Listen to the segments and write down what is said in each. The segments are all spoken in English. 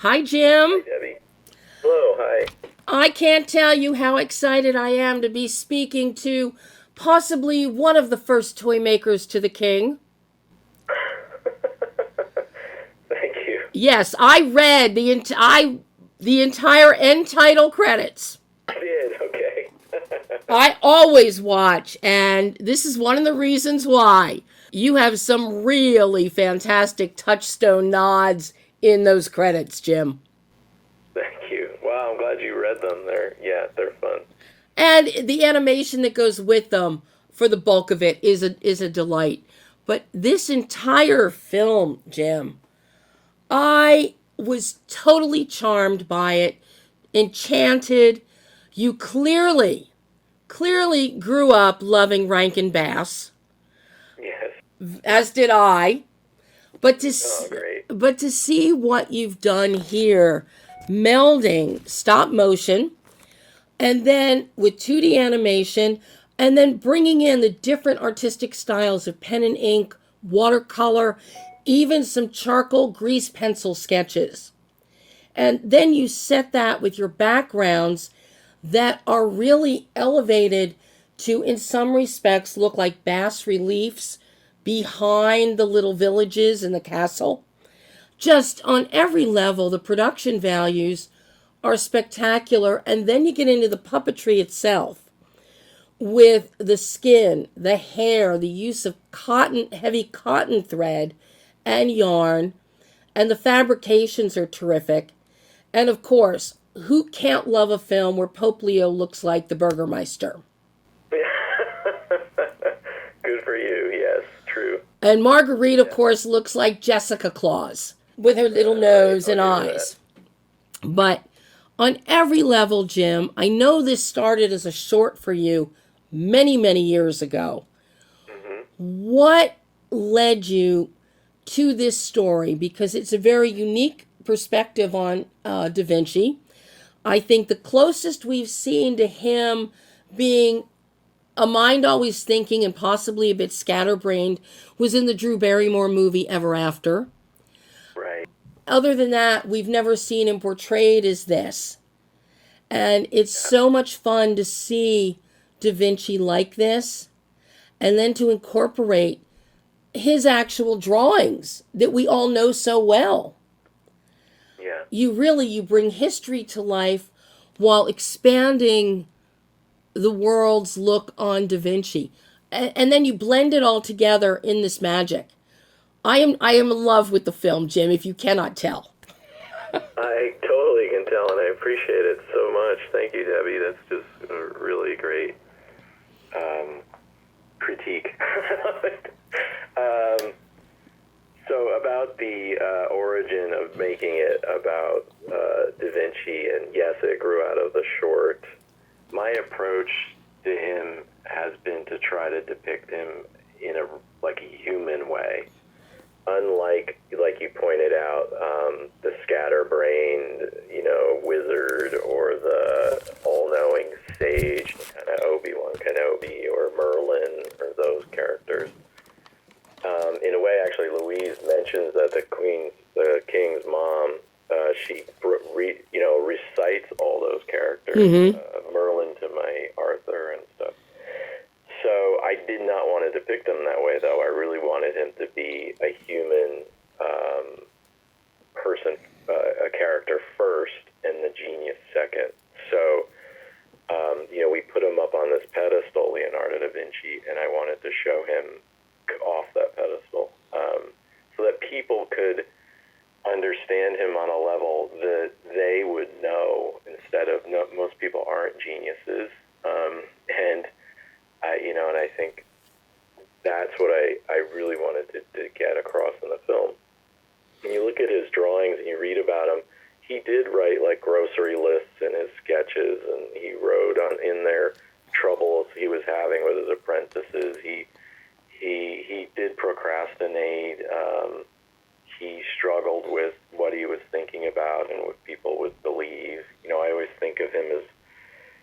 Hi, Jim. Hi, Debbie. Hello, hi. I can't tell you how excited I am to be speaking to possibly one of the first toy makers to the king. Thank you. Yes, I read the entire end title credits. I did, okay. I always watch, and this is one of the reasons why. You have some really fantastic touchstone nods in those credits, Jim. Thank you. Wow, I'm glad you read them. They're fun. And the animation that goes with them for the bulk of it is a delight. But this entire film, Jim, I was totally charmed by it, enchanted. You clearly grew up loving Rankin Bass, Yes. as did I. But Great. to see what you've done here, melding stop motion, and then with 2D animation, and then bringing in the different artistic styles of pen and ink, watercolor, even some charcoal grease pencil sketches. And then you set that with your backgrounds that are really elevated to, in some respects, look like bas reliefs behind the little villages and the castle. Just on every level, the production values are spectacular. And then you get into the puppetry itself with the skin, the hair, the use of heavy cotton thread and yarn, and the fabrications are terrific. And of course, who can't love a film where Pope Leo looks like the Burgermeister? Good for you, yes, true. And Marguerite, of course, looks like Jessica Claus with her little nose and eyes. But on every level, Jim, I know this started as a short for you many, many years ago. Mm-hmm. What led you to this story? Because it's a very unique perspective on Da Vinci. I think the closest we've seen to him being a mind always thinking and possibly a bit scatterbrained was in the Drew Barrymore movie Ever After. Right. Other than that, we've never seen him portrayed as this. And it's so much fun to see Da Vinci like this, and then to incorporate his actual drawings that we all know so well. Yeah. You bring history to life while expanding the world's look on Da Vinci. And then you blend it all together in this magic. I am in love with the film, Jim, if you cannot tell. I totally can tell, and I appreciate it so much. Thank you, Debbie. That's just a really great critique. So about the origin of making it about Da Vinci, and yes, it grew out of the short. My approach to him has been to try to depict him in a human way. Unlike, like you pointed out, the scatterbrained, wizard, or the all-knowing sage, kind of Obi-Wan Kenobi or Merlin, or those characters. In a way, actually, Louise mentions that the king's mom, she recites all those characters, Merlin to my Arthur and stuff. So I did not want to depict him that way, though. I really wanted him to be a human person, a character first, and the genius second. So, we put him up on this pedestal, Leonardo da Vinci, and I wanted to show him off that pedestal so that people could understand him on a level that they would know instead of most people aren't geniuses. And I think that's what I really wanted to get across in the film. When you look at his drawings and you read about him, he did write like grocery story lists in his sketches, and he wrote in there troubles he was having with his apprentices. He did procrastinate. He struggled with what he was thinking about and what people would believe. I always think of him as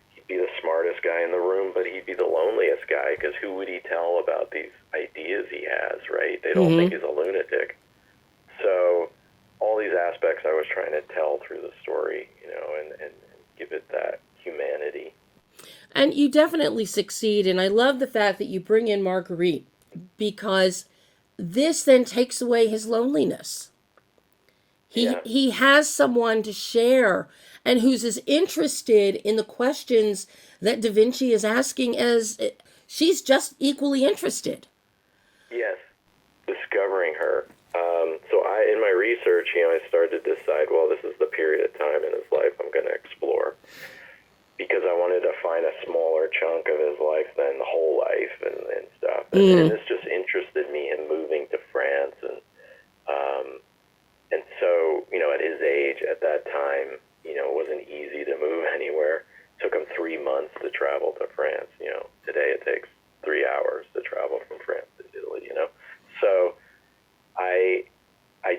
he'd be the smartest guy in the room, but he'd be the loneliest guy, because who would he tell about these ideas he has, right? They don't think he's a lunatic. So all these aspects I was trying to tell through the story, and give it that humanity. And you definitely succeed, and I love the fact that you bring in Marguerite, because this then takes away his loneliness. He has someone to share, and who's as interested in the questions that Da Vinci is asking as she's just equally interested. Yes, discovering her. So in my research, I started to decide, well, this is the period of time in his life I'm going to explore, because I wanted to find a smaller chunk of his life than the whole life and stuff. And this just interested me, him moving to France. And so, at his age, at that time, it wasn't easy to move anywhere. It took him 3 months to travel to France. Today it takes 3 hours to travel from France to Italy, So I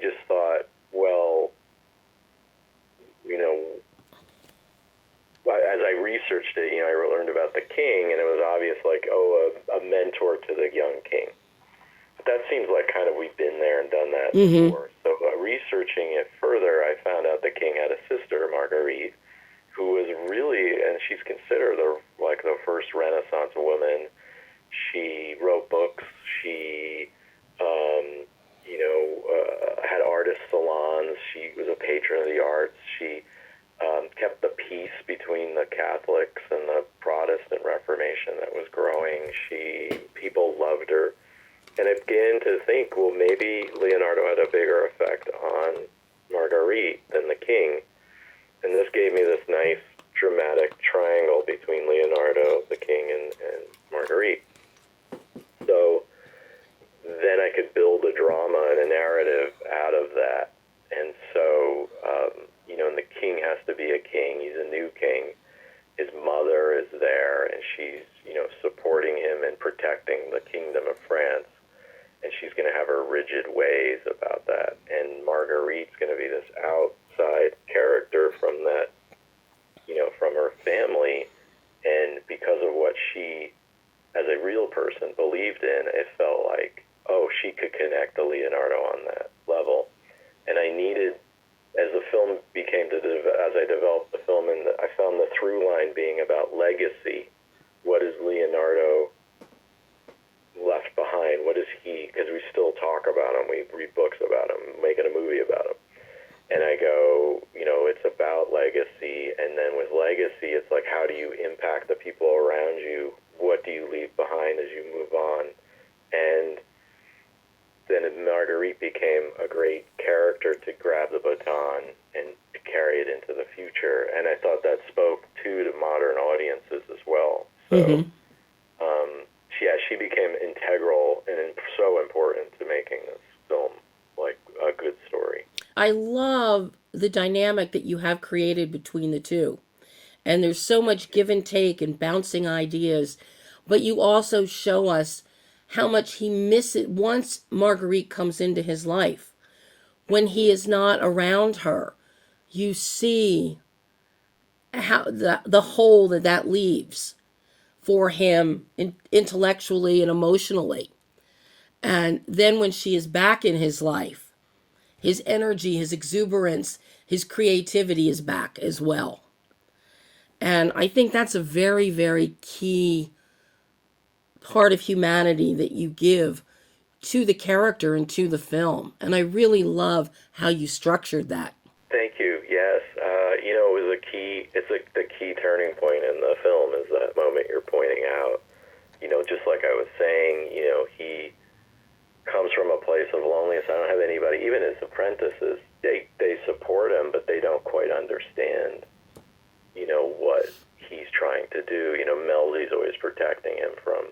just thought, well, as I researched it, I learned about the king, and it was obvious, a mentor to the young king. But that seems like kind of we've been there and done that before. So researching it further, I found out the king had a sister, Marguerite, who was really, and she's considered the first Renaissance woman. She wrote books. She, had artist salons. She was a patron of the arts. She kept the peace between the Catholics and the Protestant Reformation that was growing. People loved her. And I began to think, well, maybe Leonardo had a bigger effect on Marguerite than the king. And this gave me this nice dramatic triangle between Leonardo, the king, and Marguerite. So then I could build a drama and a narrative out of that. And so, and the king has to be a king. He's a new king. His mother is there, and she's, supporting him and protecting the kingdom of France. And she's going to have her rigid ways about that. And Marguerite's going to be this outside character from that, from her family. And because of what she, as a real person, believed in, it felt like, oh, she could connect to Leonardo on that level. And I needed, as the film became, as I developed the film, and I found the through line being about legacy. What is Leonardo left behind? What is he? Because we still talk about him. We read books about him, making a movie about him. And I go, it's about legacy. And then with legacy, it's like, how do you impact the people around you? What do you leave behind as you move on? And then Marguerite became a great character to grab the baton and to carry it into the future. And I thought that spoke to modern audiences as well. So, she became integral and so important to making this film like a good story. I love the dynamic that you have created between the two. And there's so much give and take and bouncing ideas. But you also show us how much he misses once Marguerite comes into his life. When he is not around her, you see how the hole that leaves for him intellectually and emotionally. And then when she is back in his life, his energy, his exuberance, his creativity is back as well. And I think that's a very, very key part of humanity that you give to the character and to the film. And I really love how you structured that. Thank you. Yes. It was it's like the key turning point in the film is that moment you're pointing out. Just like I was saying, he comes from a place of loneliness. I don't have anybody, even his apprentices, they support him, but they don't quite understand, what he's trying to do. Melding's always protecting him from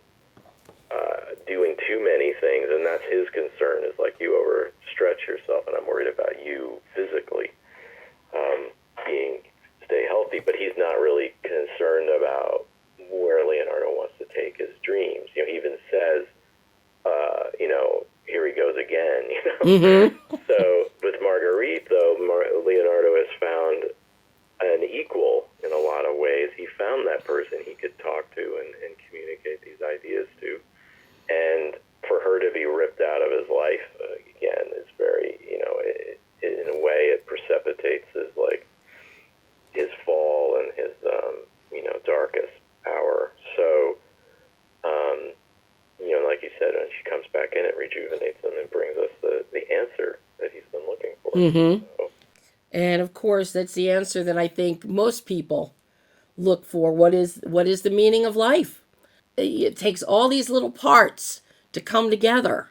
doing too many things, and that's his concern, is like, you overstretch yourself, and I'm worried about you physically stay Mm-hmm. So with Marguerite, though, Leonardo has found an equal in a lot of ways. He found that person he could talk to and communicate these ideas to. And for her to be ripped out of his life again is very, in a way, it precipitates his fall and his, darkest hour. So, like you said, when she comes back in, it rejuvenates him and brings us the answer that he's been looking for. Mm-hmm. So, And of course, that's the answer that I think most people look for. What is the meaning of life? It takes all these little parts to come together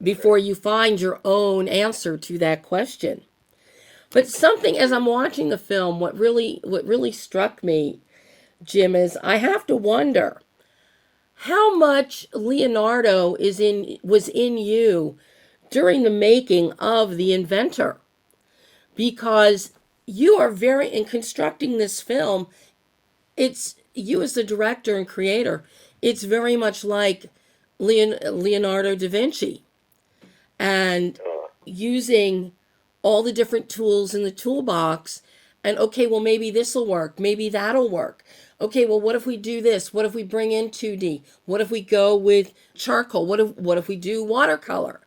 before you find your own answer to that question. But something, as I'm watching the film, what really struck me, Jim, is I have to wonder how much Leonardo was in you during the making of The Inventor, because you are very in constructing this film. It's you as the director and creator. It's very much like Leonardo da Vinci, and using all the different tools in the toolbox. And okay, well, maybe this will work, maybe that'll work. Okay, well, what if we do this? What if we bring in 2D? What if we go with charcoal? What if we do watercolor?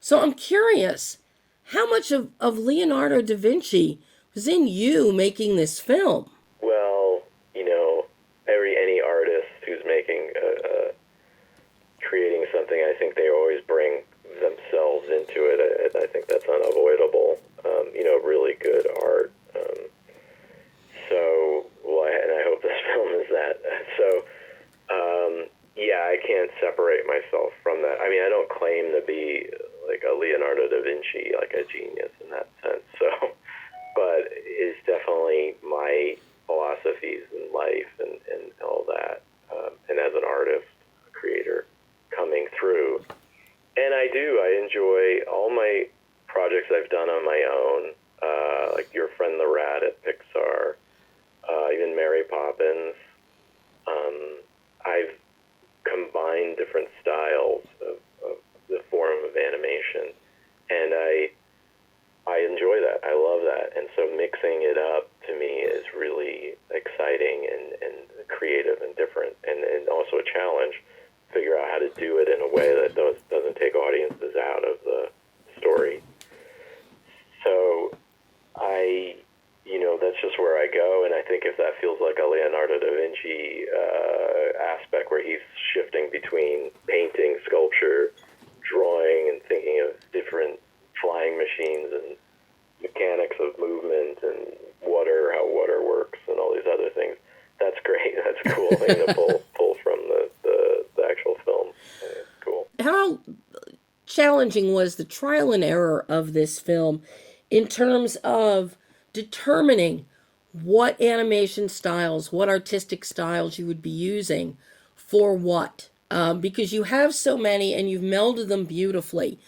So I'm curious, how much of Leonardo da Vinci was in you making this film? well, any artist who's making creating something, I think they always bring themselves into it. I think that's unavoidable. Really good art. And I hope this film is that. So, yeah, I can't separate myself from that. I mean, I don't claim to be like a Leonardo da Vinci, like a genius in that sense. So, but it's definitely my philosophies in life and all that. And as an artist, a creator, coming through. And I enjoy all my projects I've done on my own, like Your Friend the Rat at Pixar, even Mary Poppins. I've combined different styles of the form of animation, and I enjoy that. I love that. And so mixing it up to me is really exciting and creative and different, and also a challenge. Figure out how to do it in a way that doesn't take audiences out of the story. So that's just where I go, and I think if that feels like a Leonardo da Vinci aspect where he's shifting between painting, sculpture, drawing, and thinking of different flying machines and mechanics of movement and how water works and all these other things, that's great. That's a cool thing to pull from the actual film. It's cool. How challenging was the trial and error of this film in terms of determining what animation styles, what artistic styles you would be using for what? Because you have so many and you've melded them beautifully.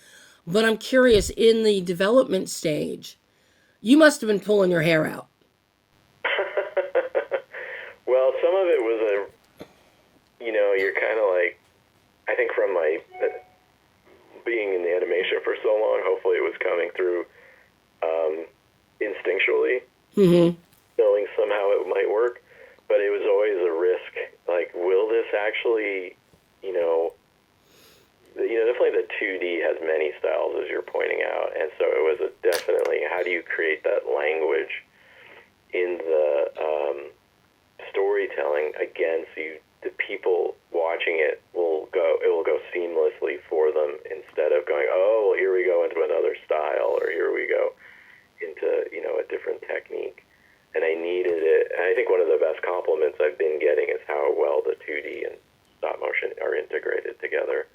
But I'm curious, in the development stage, you must have been pulling your hair out. Well, some of it was you're kind of like, I think from my being in the animation for so long, hopefully it was coming through instinctually, Mm-hmm. knowing somehow it might work, but it was always a risk. Like, will this actually, definitely the 2D has many styles, as you're pointing out, and so it was definitely, how do you create that language in the storytelling again, so the people watching it will go seamlessly for them, instead of going, oh, well, here we go into another style, or here we go into a different technique. And I needed it. And I think one of the best compliments I've been getting is how well the 2D and stop motion are integrated together.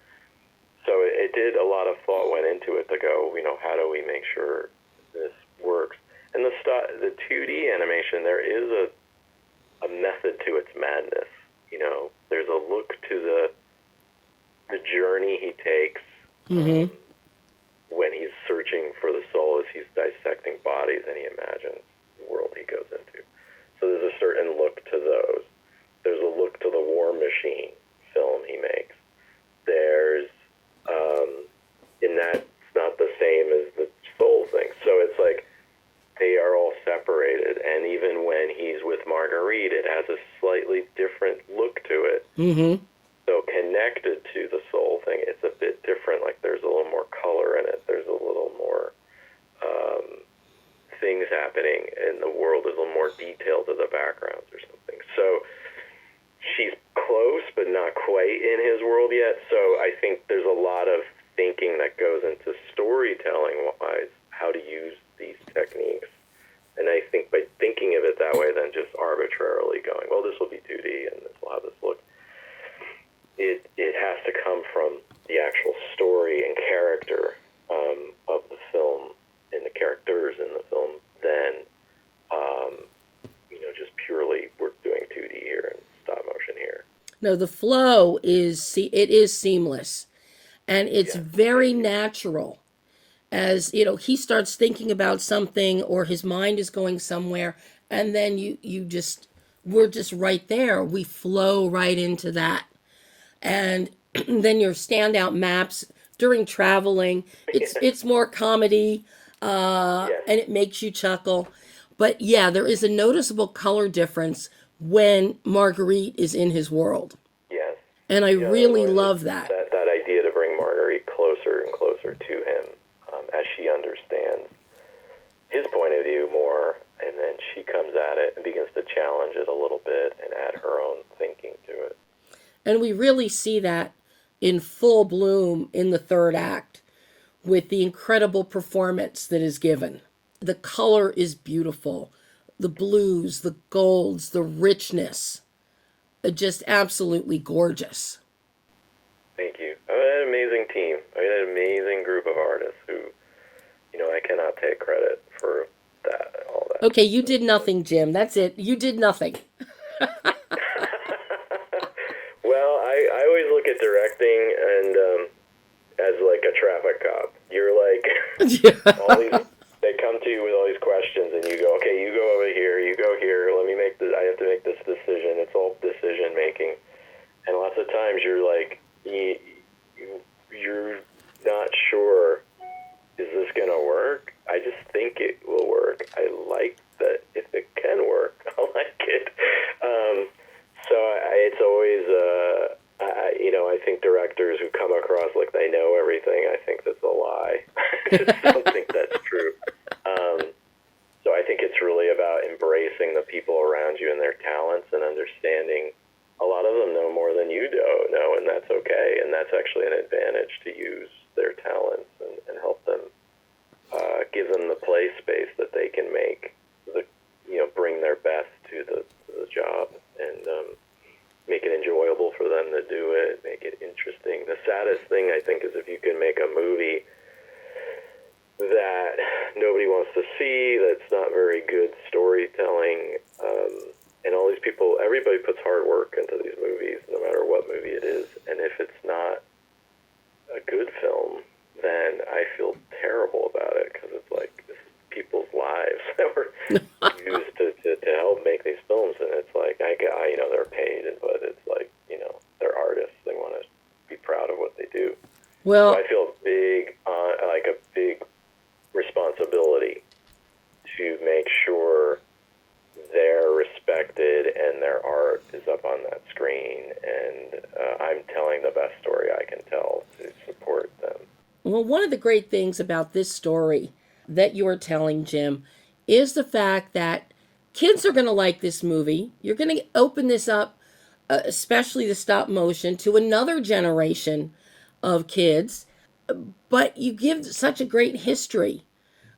So it did, a lot of thought went into it to go, how do we make sure this works? And the 2D animation, there is a method to its madness. There's a look to the journey he takes. Mm-hmm. When he's searching for the soul, as he's dissecting bodies, and he imagines the world he goes into. So there's a certain look to those. There's a look to the War Machine film he makes. There's, in that, it's not the even when he's with Marguerite, it has a slightly different look to it. Mm-hmm. So connected to the soul thing, it's a bit different. Like there's a little more color in it. There's a little more things happening in the world. There's a little more detail to the backgrounds or something. So she's close, but not quite in his world yet. So I think there's a lot of thinking that goes into storytelling-wise, how to use these techniques. And I think by thinking of it that way, then just arbitrarily going, well, this will be 2D and this will have this look, it has to come from the actual story and character of the film and the characters in the film than, just purely we're doing 2D here and stop motion here. No, the flow is seamless, and it's very natural. As he starts thinking about something, or his mind is going somewhere, and then we're just right there. We flow right into that, and then your standout maps during traveling. It's more comedy, and it makes you chuckle. But yeah, there is a noticeable color difference when Marguerite is in his world. Yes. And I really love that. That idea to bring Marguerite closer and closer to him as she understands his point of view more, and then she comes at it and begins to challenge it a little bit and add her own thinking to it. And we really see that in full bloom in the third act with the incredible performance that is given. The color is beautiful. The blues, the golds, the richness. Just absolutely gorgeous. Thank you. I had an amazing team. I had an amazing group of artists who, I cannot take credit for all that. Okay, you did nothing, Jim. That's it. You did nothing. Well, I always look at directing and as like a traffic cop. You're like, all these, they come to you with all these questions, and you go, okay, you go over here, you go here. I have to make this decision. It's all decision making, and lots of times you're like, you're not sure. Is this going to work? I just think it will work. I like that. If it can work, I like it. It's always, I think directors who come across like they know everything, I think that's a lie. I just don't think that's true. So I think it's really about embracing the people around you and their talents and understanding a lot of them know more than you know, and that's okay. And that's actually an advantage to use their talents and help them, give them the play space that they can make, bring their best to the job and make it enjoyable for them to do it, make it interesting. The saddest thing, I think, is if you can make a movie that nobody wants to see, that's not very good storytelling, and all these people, everybody puts hard work into these movies, no matter what movie it is, and if it's not a good film, then I feel terrible about it, because it's like, this is people's lives that were used to help make these films, and it's like, they're paid, but it's like, they're artists, they want to be proud of what they do. Well, so I feel a big responsibility to make sure they're respected and their art is up on that screen, and I'm telling the best story I can tell to support them. Well, one of the great things about this story that you're telling, Jim, is the fact that kids are going to like this movie. You're going to open this up, especially the stop motion, to another generation of kids. But you give such a great history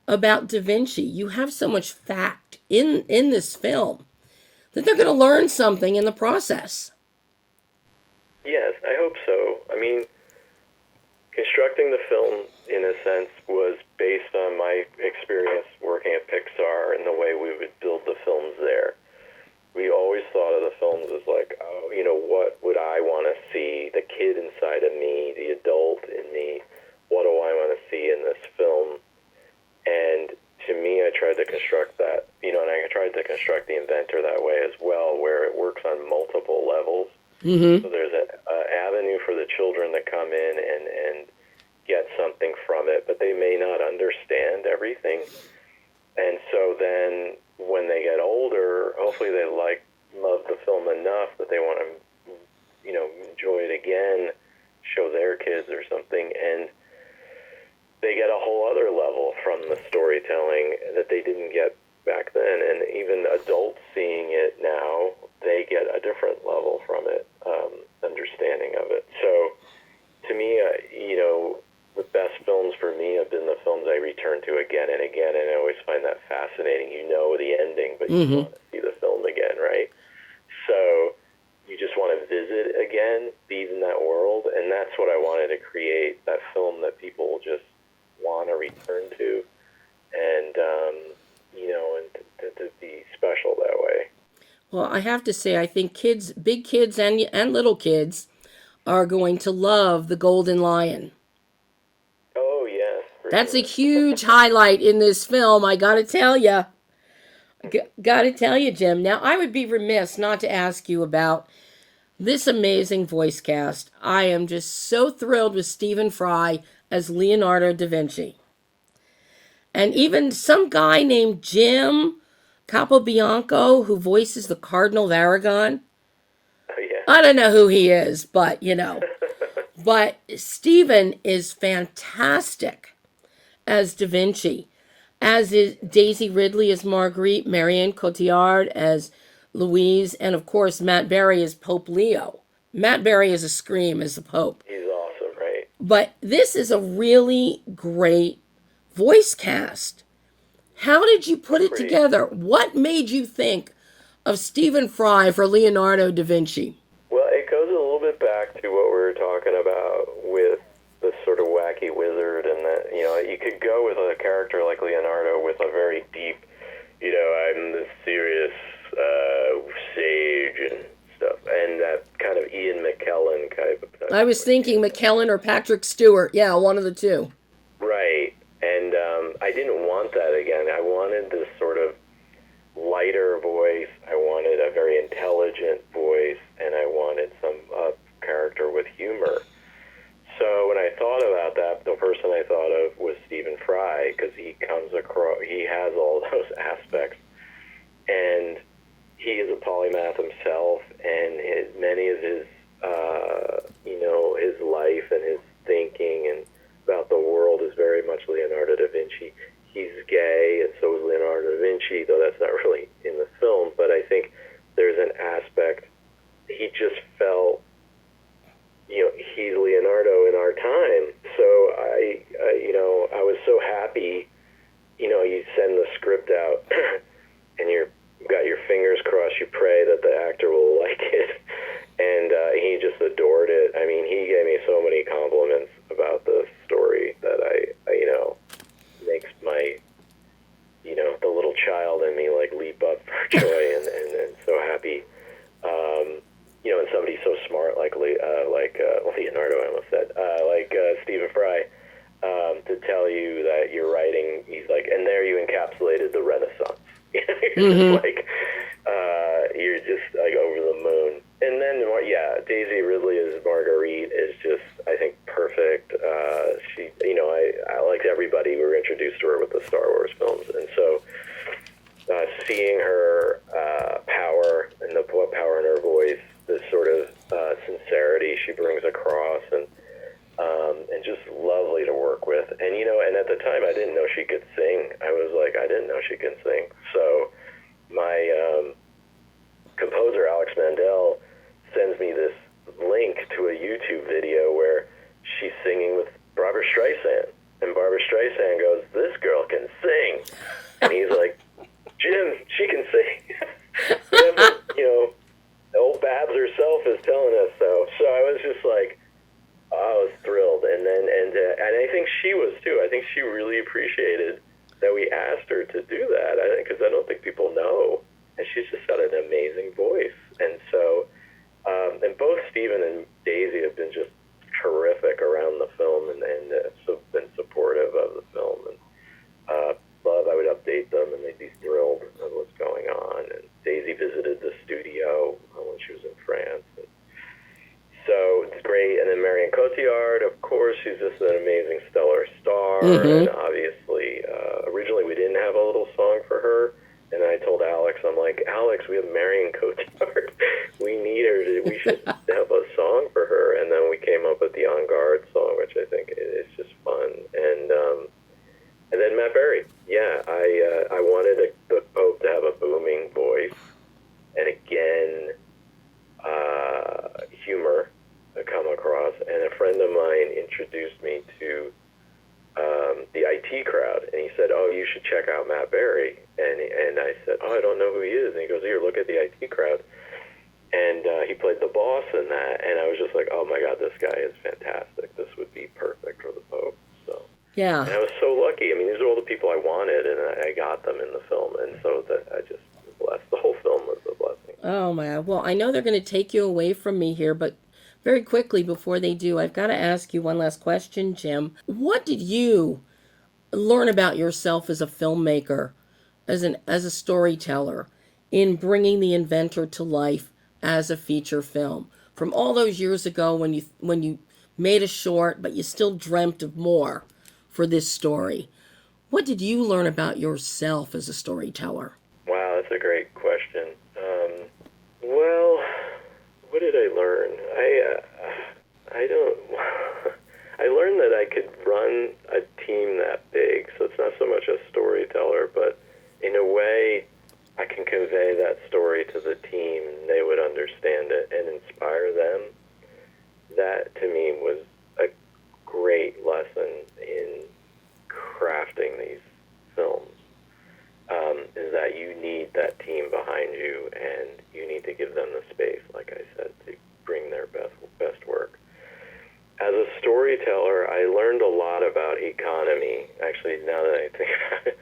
about Da Vinci. You have so much fact in this film that they're going to learn something in the process. Yes, I hope so. I mean, constructing the film, in a sense, was based on my experience working at Pixar and the way we would build the films there. We always thought of the films as like, what would I want to see? The kid inside of me, the adult in me, what do I want to see in this film? And to me, I tried to construct that, and I tried to construct the Inventor that way as well, where it works on multiple levels. Mm-hmm. So there's an avenue for the children to come in and get something from it, but they may not understand everything. And so then when they get older or hopefully they love the film enough that they want to, enjoy it again, show their kids or something, and they get a whole other level from the storytelling that they didn't get back then. And even adults seeing it now, they get a different level from it, understanding of it. So to me, the best films for me have been the films I return to again and again, and I always find that fascinating. You know the ending, but you want to see the film again, right? So you just want to visit again, be in that world, and that's what I wanted to create, that film that people just want to return to, and, and to be special that way. Well, I have to say, I think kids, big kids and little kids, are going to love The Golden Lion. Oh, yes. That's a huge highlight in this film, I gotta tell you. Gotta tell you, Jim. Now, I would be remiss not to ask you about this amazing voice cast. I am just so thrilled with Stephen Fry as Leonardo da Vinci. And even some guy named JIM Capobianco, who voices the Cardinal of Aragon. Oh, yeah. I don't know who he is, but, But Stephen is fantastic as Da Vinci, as is Daisy Ridley as Marguerite, Marianne Cotillard as Louise, and of course Matt Berry as Pope Leo. Matt Berry is a scream as the Pope. He's awesome, right? But this is a really great voice cast. How did you put it together? What made you think of Stephen Fry for Leonardo da Vinci? Well, it goes a little bit back to what we were talking about with the sort of wacky wizard, and that, you could go with a character like Leonardo with a very deep, I'm the serious sage and stuff, and that kind of Ian McKellen type of stuff. I was thinking McKellen or Patrick Stewart. Yeah, one of the two. Right, and I didn't want that again. I wanted this sort of lighter voice. I wanted a very intelligent voice, and I wanted some character with humor. So when I thought about that, the person I thought of was Stephen Fry, because he has all those aspects, and he is a polymath himself, and many of his, his life and his thinking and about the world is very much Leonardo da Vinci. He's gay, and so is Leonardo da Vinci, though that's not really in the film, but I think there's an aspect, he just felt, he's Leonardo in our time. So I was so happy, you send the script out and you've got your fingers crossed, you pray that the actor will like it. And he just adored it. I mean, he gave me so many compliments about the story that I makes my, the little child in me leap up for joy and so happy. And somebody so smart like Leonardo, I almost said, Stephen Fry, to tell you that you're writing, he's like, and there you encapsulated the Renaissance. You're just over the moon. And then, Daisy Ridley as Marguerite is just, I think, perfect. She, I like everybody, we were introduced to her with the Star Wars films, and so seeing her power and the power in her voice, this sort of sincerity she brings across, and just lovely to work with. And and at the time I didn't know she could sing. I was like, I didn't know she could sing. So my composer Alex Mandel sends me this link to a YouTube video where she's singing with Barbra Streisand, and Barbra Streisand goes, "This girl can sing," and he's like, "Jim, she can sing." Old Babs herself is telling us so. So I was just like, I was thrilled, and I think she was too. I think she really appreciated that we asked her to do that, because I don't think people know, and she's just got an amazing voice. And so, and both Stephen and Daisy have been just terrific around the film, and so been supportive of the film, and I would update them, and they'd be thrilled with what's going on. And Daisy visited the studio when she was in France. And so it's great. And then Marianne Cotillard, of course, she's just an amazing stellar star. And obviously, originally we didn't have a little song for her, And I told Alex, I'm like, Alex, we have Marion Cotillard. We need her. We should have a song for her. And then we came up with the On Guard song, which I think is just fun. And then Matt Berry. Yeah, I wanted the Pope to have a booming voice. And again, humor come across. And a friend of mine introduced me to the IT crowd, and he said, "Oh, you should check out Matt Berry." And I said, "Oh, I don't know who he is." And he goes, "Here, look at the IT crowd." And he played the boss in that, and I was just like, "Oh my God, this guy is fantastic. This would be perfect for the Pope." So Yeah. and I was so lucky. I mean, these are all the people I wanted, and I got them in the film, and so that I just was blessed. The whole film was a blessing. Oh my. Well, I know they're going to take you away from me here, but very quickly before they do, I've got to ask you one last question, Jim. What did you learn about yourself as a filmmaker, as a storyteller, in bringing the Inventor to life as a feature film? From all those years ago when you made a short, but you still dreamt of more for this story. What did you learn about yourself as a storyteller? Wow, that's a great question. Well, what did I learn? I don't. I learned that I could run a team that big, so it's not so much a storyteller, but in a way, I can convey that story to the team, and they would understand it and inspire them. That, to me, was a great lesson in crafting these films. Is that you need that team behind you, and you need to give them the space, like I said, to bring their best work. As a storyteller, I learned a lot about economy. Actually, now that I think about it,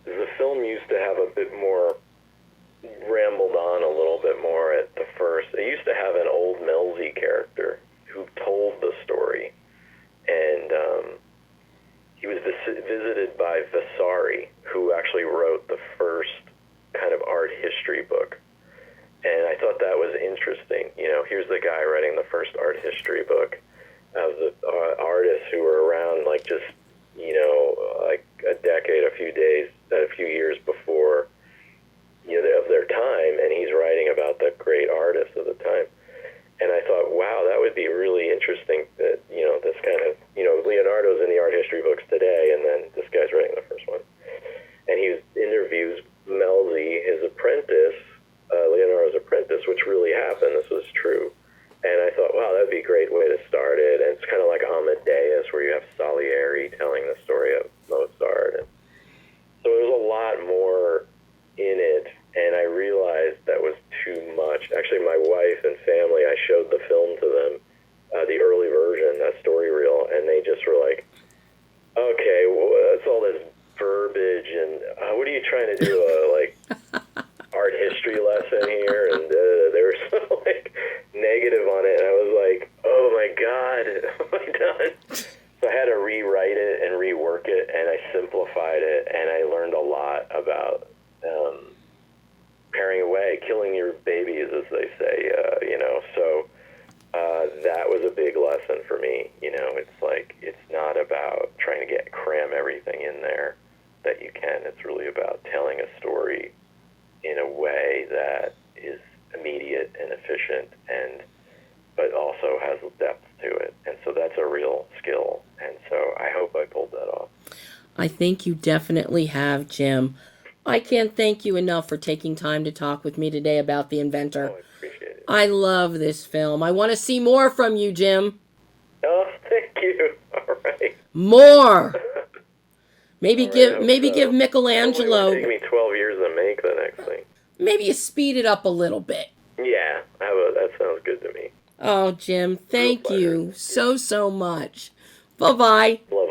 the film used to have a bit more, rambled on a little bit more at the first. It used to have an old Melzi character who told the story, and he was visited by Vasari, who actually wrote the first kind of art history book. And I thought that was interesting. You know, here's the guy writing the first art history book of the artists who were around, like, just, you know, like a decade, a few years before, you know, of their time, and he's writing about the great artists of the time. And I thought, wow, that would be really interesting that, you know, this kind of, you know, Leonardo's in the art history books today, and then this guy's writing the first one. And he interviews Melzi, his apprentice, Leonardo's apprentice, which really happened. This was true. And I thought, wow, that'd be a great way to start it. And it's kind of like Amadeus, where you have Salieri telling the story of Mozart. And so there's a lot more in it, and I realized that was too much. Actually, my wife and family, I showed the film to them, the early version, that story reel, and they just were like, okay, well, that's all this verbiage, and what are you trying to do, like, art history lesson here? And they were so, like, negative on it, and I was like, oh my God, what have I done? So I had to rewrite it and rework it, and I simplified it, and I learned a lot about paring away, killing your babies, as they say, you know. So that was a big lesson for me. You know, it's like, it's not about trying to cram everything in there that you can. It's really about telling a story in a way that is immediate and efficient, but also has depth to it. And so that's a real skill. And so I hope I pulled that off. I think you definitely have, Jim. I can't thank you enough for taking time to talk with me today about The Inventor. Oh, I appreciate it. I love this film. I want to see more from you, Jim. Oh, thank you. All right. More. Maybe All give right, maybe so give It Michelangelo. would take me 12 years to make the next thing. Maybe you speed it up a little bit. Yeah, that sounds good to me. Oh, Jim, thank pleasure. you so much. Bye-bye. Love